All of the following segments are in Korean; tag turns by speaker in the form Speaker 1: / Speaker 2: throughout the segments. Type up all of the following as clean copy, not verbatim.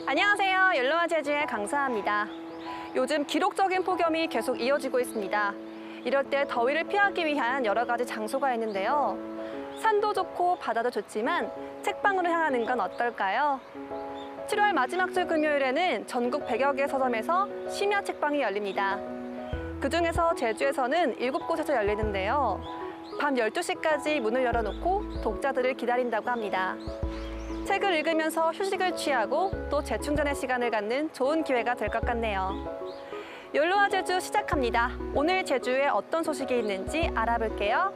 Speaker 1: 안녕하세요. 옐로와 제주의 강사입니다. 요즘 기록적인 폭염이 계속 이어지고 있습니다. 이럴 때 더위를 피하기 위한 여러 가지 장소가 있는데요. 산도 좋고 바다도 좋지만 책방으로 향하는 건 어떨까요? 7월 마지막 주 금요일에는 전국 100여 개 서점에서 심야 책방이 열립니다. 그중에서 제주에서는 7곳에서 열리는데요. 밤 12시까지 문을 열어놓고 독자들을 기다린다고 합니다. 책을 읽으면서 휴식을 취하고 또 재충전의 시간을 갖는 좋은 기회가 될 것 같네요. 옐로와 제주 시작합니다. 오늘 제주에 어떤 소식이 있는지 알아볼게요.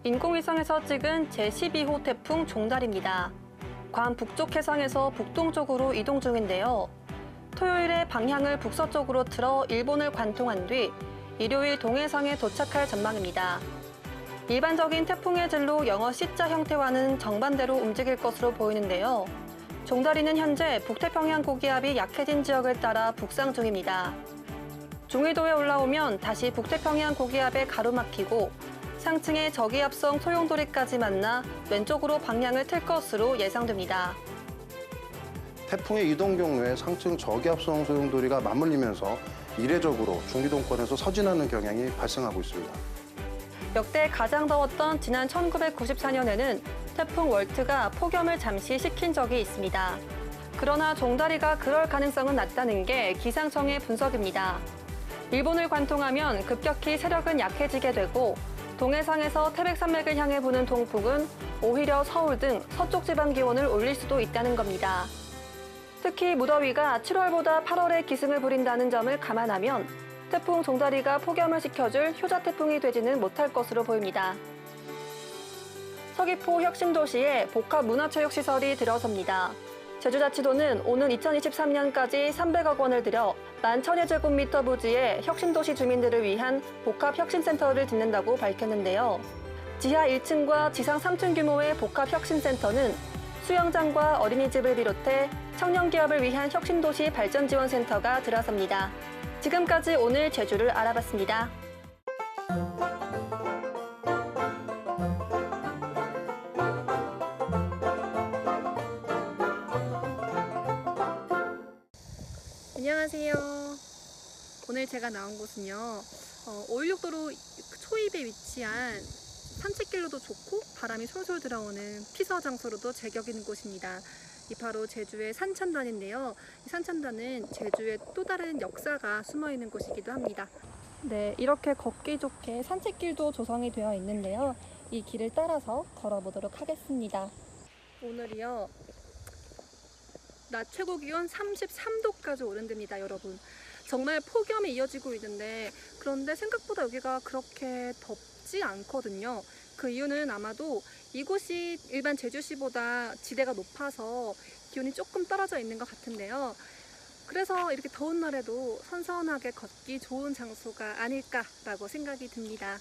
Speaker 1: 인공위성에서 찍은 제12호 태풍 종달입니다. 괌 북쪽 해상에서 북동쪽으로 이동 중인데요. 토요일에 방향을 북서쪽으로 틀어 일본을 관통한 뒤 일요일 동해상에 도착할 전망입니다. 일반적인 태풍의 진로 영어 C자 형태와는 정반대로 움직일 것으로 보이는데요. 종달이는 현재 북태평양 고기압이 약해진 지역을 따라 북상 중입니다. 중위도에 올라오면 다시 북태평양 고기압에 가로막히고 상층의 저기압성 소용돌이까지 만나 왼쪽으로 방향을 틀 것으로 예상됩니다.
Speaker 2: 태풍의 이동 경로에 상층 저기압성 소용돌이가 맞물리면서 이례적으로 중기동권에서 서진하는 경향이 발생하고 있습니다.
Speaker 1: 역대 가장 더웠던 지난 1994년에는 태풍 월트가 폭염을 잠시 식힌 적이 있습니다. 그러나 종달이가 그럴 가능성은 낮다는 게 기상청의 분석입니다. 일본을 관통하면 급격히 세력은 약해지게 되고 동해상에서 태백산맥을 향해 부는 동풍은 오히려 서울 등 서쪽 지방 기온을 올릴 수도 있다는 겁니다. 특히 무더위가 7월보다 8월에 기승을 부린다는 점을 감안하면 태풍 종달이가 폭염을 식혀줄 효자 태풍이 되지는 못할 것으로 보입니다. 서귀포 혁신도시에 복합문화체육시설이 들어섭니다. 제주자치도는 오는 2023년까지 300억 원을 들여 11,000제곱미터 부지의 혁신도시 주민들을 위한 복합혁신센터를 짓는다고 밝혔는데요. 지하 1층과 지상 3층 규모의 복합혁신센터는 수영장과 어린이집을 비롯해 청년기업을 위한 혁신도시 발전지원센터가 들어섭니다. 지금까지 오늘 제주를 알아봤습니다. 안녕하세요. 오늘 제가 나온 곳은요. 516도로 초입에 위치한 산책길로도 좋고 바람이 솔솔 들어오는 피서 장소로도 제격 있는 곳입니다. 이 바로 제주의 산천단인데요. 이 산천단은 제주의 또 다른 역사가 숨어 있는 곳이기도 합니다. 네, 이렇게 걷기 좋게 산책길도 조성이 되어 있는데요. 이 길을 따라서 걸어보도록 하겠습니다. 오늘이요. 낮 최고 기온 33도까지 오른답니다, 여러분. 정말 폭염이 이어지고 있는데 그런데 생각보다 여기가 그렇게 덥지 않거든요. 그 이유는 아마도 이곳이 일반 제주시보다 지대가 높아서 기온이 조금 떨어져 있는 것 같은데요. 그래서 이렇게 더운 날에도 선선하게 걷기 좋은 장소가 아닐까라고 생각이 듭니다.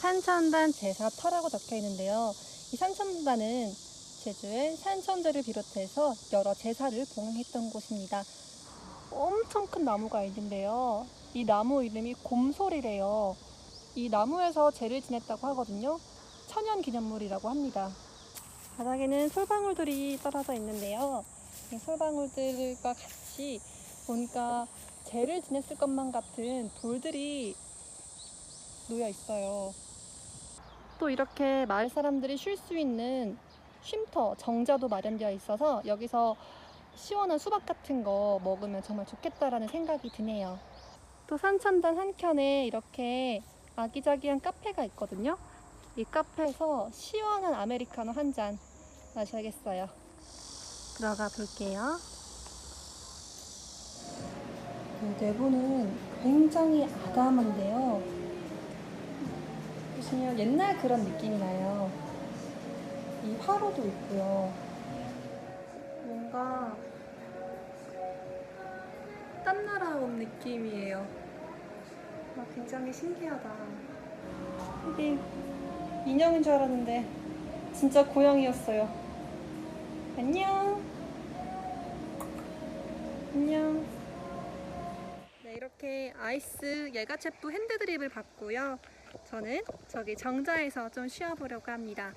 Speaker 1: 산천단 제사터라고 적혀 있는데요. 이 산천단은 제주의 산천제를 비롯해서 여러 제사를 봉행했던 곳입니다. 엄청 큰 나무가 있는데요. 이 나무 이름이 곰솔이래요. 이 나무에서 제를 지냈다고 하거든요. 천연기념물이라고 합니다. 바닥에는 솔방울들이 떨어져 있는데요. 이 솔방울들과 같이 보니까 제를 지냈을 것만 같은 돌들이 놓여 있어요. 또 이렇게 마을 사람들이 쉴 수 있는 쉼터, 정자도 마련되어 있어서 여기서 시원한 수박 같은 거 먹으면 정말 좋겠다라는 생각이 드네요. 또 산천단 한켠에 이렇게 아기자기한 카페가 있거든요. 이 카페에서 시원한 아메리카노 한 잔 마셔야겠어요. 들어가 볼게요. 내부는 굉장히 아담한데요. 보시면 옛날 그런 느낌이 나요. 이 화로도 있고요. 뭔가 딴 나라 온 느낌이에요. 굉장히 신기하다. 이게 인형인 줄 알았는데 진짜 고양이였어요. 안녕. 안녕. 이렇게 아이스 예가체프 핸드드립을 받고요. 저는 저기 정자에서 좀 쉬어보려고 합니다.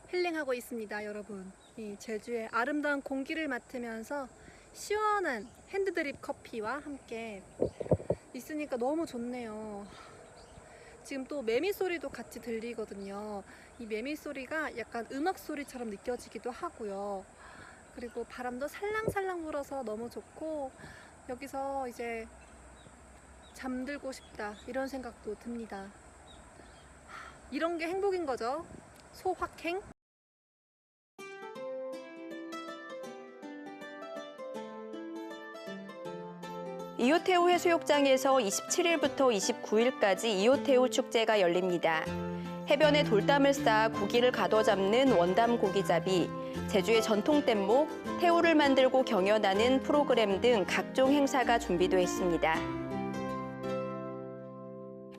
Speaker 1: 힐링하고 있습니다, 여러분. 이 제주의 아름다운 공기를 맡으면서 시원한 핸드드립 커피와 함께 있으니까 너무 좋네요. 지금 또 매미 소리도 같이 들리거든요. 이 매미 소리가 약간 음악 소리처럼 느껴지기도 하고요. 그리고 바람도 살랑살랑 불어서 너무 좋고, 여기서 이제 잠들고 싶다 이런 생각도 듭니다. 이런 게 행복인 거죠. 소확행.
Speaker 3: 이호태우 해수욕장에서 27일부터 29일까지 이호태우 축제가 열립니다. 해변에 돌담을 쌓아 고기를 가둬잡는 원담 고기잡이, 제주의 전통 뗏목, 태우를 만들고 경연하는 프로그램 등 각종 행사가 준비되어 있습니다.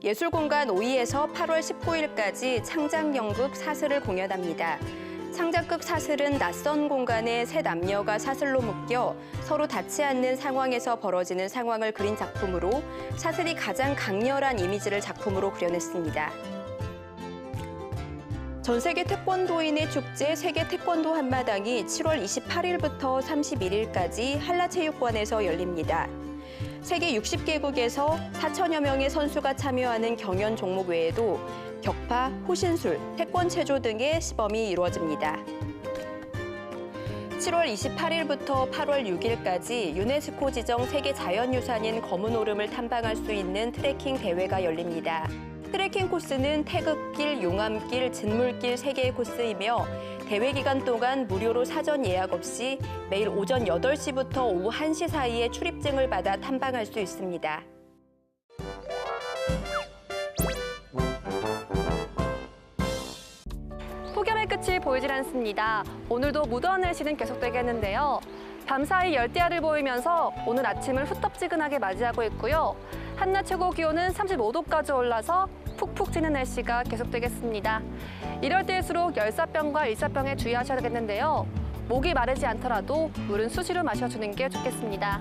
Speaker 3: 예술공간 5위에서 8월 19일까지 창작연극 사슬을 공연합니다. 창작극 사슬은 낯선 공간에 세 남녀가 사슬로 묶여 서로 닿지 않는 상황에서 벌어지는 상황을 그린 작품으로 사슬이 가장 강렬한 이미지를 작품으로 그려냈습니다. 전 세계 태권도인의 축제 세계 태권도 한마당이 7월 28일부터 31일까지 한라체육관에서 열립니다. 세계 60개국에서 4천여 명의 선수가 참여하는 경연 종목 외에도 격파, 호신술, 태권체조 등의 시범이 이루어집니다. 7월 28일부터 8월 6일까지 유네스코 지정 세계 자연유산인 검은 오름을 탐방할 수 있는 트레킹 대회가 열립니다. 트레킹 코스는 태극길, 용암길, 진물길 3개의 코스이며 대회 기간 동안 무료로 사전 예약 없이 매일 오전 8시부터 오후 1시 사이에 출입증을 받아 탐방할 수 있습니다.
Speaker 1: 폭염의 끝이 보이질 않습니다. 오늘도 무더운 날씨는 계속되겠는데요. 밤사이 열대야를 보이면서 오늘 아침을 후텁지근하게 맞이하고 있고요. 한낮 최고 기온은 35도까지 올라서 푹푹 찌는 날씨가 계속되겠습니다. 이럴 때일수록 열사병과 일사병에 주의하셔야겠는데요. 목이 마르지 않더라도 물은 수시로 마셔주는 게 좋겠습니다.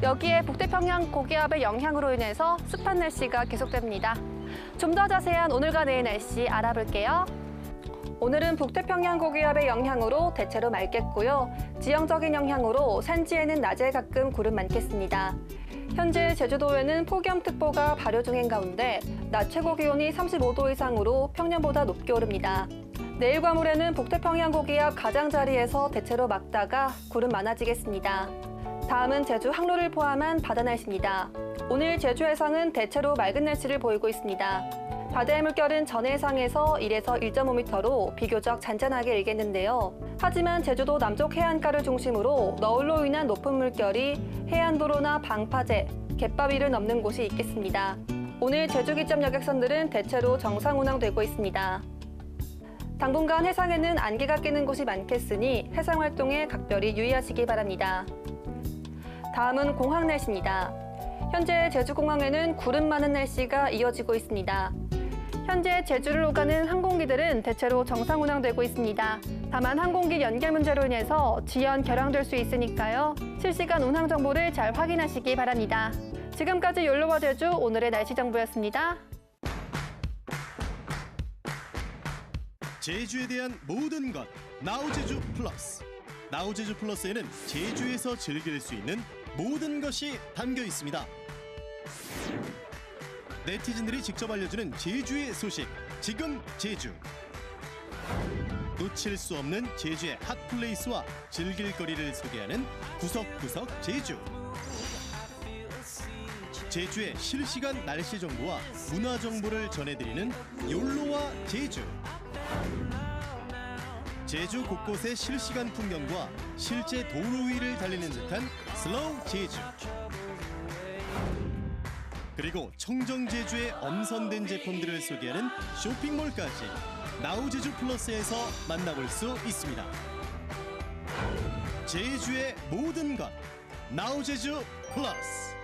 Speaker 1: 여기에 북태평양 고기압의 영향으로 인해서 습한 날씨가 계속됩니다. 좀 더 자세한 오늘과 내일 날씨 알아볼게요. 오늘은 북태평양 고기압의 영향으로 대체로 맑겠고요. 지형적인 영향으로 산지에는 낮에 가끔 구름 많겠습니다. 현재 제주도에는 폭염특보가 발효 중인 가운데 낮 최고 기온이 35도 이상으로 평년보다 높게 오릅니다. 내일과 모레는 북태평양 고기압 가장자리에서 대체로 맑다가 구름 많아지겠습니다. 다음은 제주 항로를 포함한 바다 날씨입니다. 오늘 제주 해상은 대체로 맑은 날씨를 보이고 있습니다. 바다의 물결은 전 해상에서 1에서 1.5m로 비교적 잔잔하게 일겠는데요. 하지만 제주도 남쪽 해안가를 중심으로 너울로 인한 높은 물결이 해안도로나 방파제, 갯바 위를 넘는 곳이 있겠습니다. 오늘 제주 기점 여객선들은 대체로 정상 운항되고 있습니다. 당분간 해상에는 안개가 끼는 곳이 많겠으니 해상 활동에 각별히 유의하시기 바랍니다. 다음은 공항 날씨입니다. 현재 제주공항에는 구름 많은 날씨가 이어지고 있습니다. 현재 제주를 오가는 항공기들은 대체로 정상 운항되고 있습니다. 다만 항공기 연계 문제로 인해서 지연, 결항될 수 있으니까요. 실시간 운항 정보를 잘 확인하시기 바랍니다. 지금까지 욜로와 제주 오늘의 날씨 정보였습니다.
Speaker 4: 제주에 대한 모든 것 나우제주 플러스. 나우제주 플러스에는 제주에서 즐길 수 있는 모든 것이 담겨 있습니다. 네티즌들이 직접 알려주는 제주의 소식, 지금 제주. 놓칠 수 없는 제주의 핫플레이스와 즐길 거리를 소개하는 구석구석 제주. 제주의 실시간 날씨 정보와 문화 정보를 전해드리는 욜로와 제주. 제주 곳곳의 실시간 풍경과 실제 도로 위를 달리는 듯한 슬로우 제주. 그리고 청정 제주의 엄선된 제품들을 소개하는 쇼핑몰까지 나우제주 플러스에서 만나볼 수 있습니다. 제주의 모든 것 나우제주 플러스.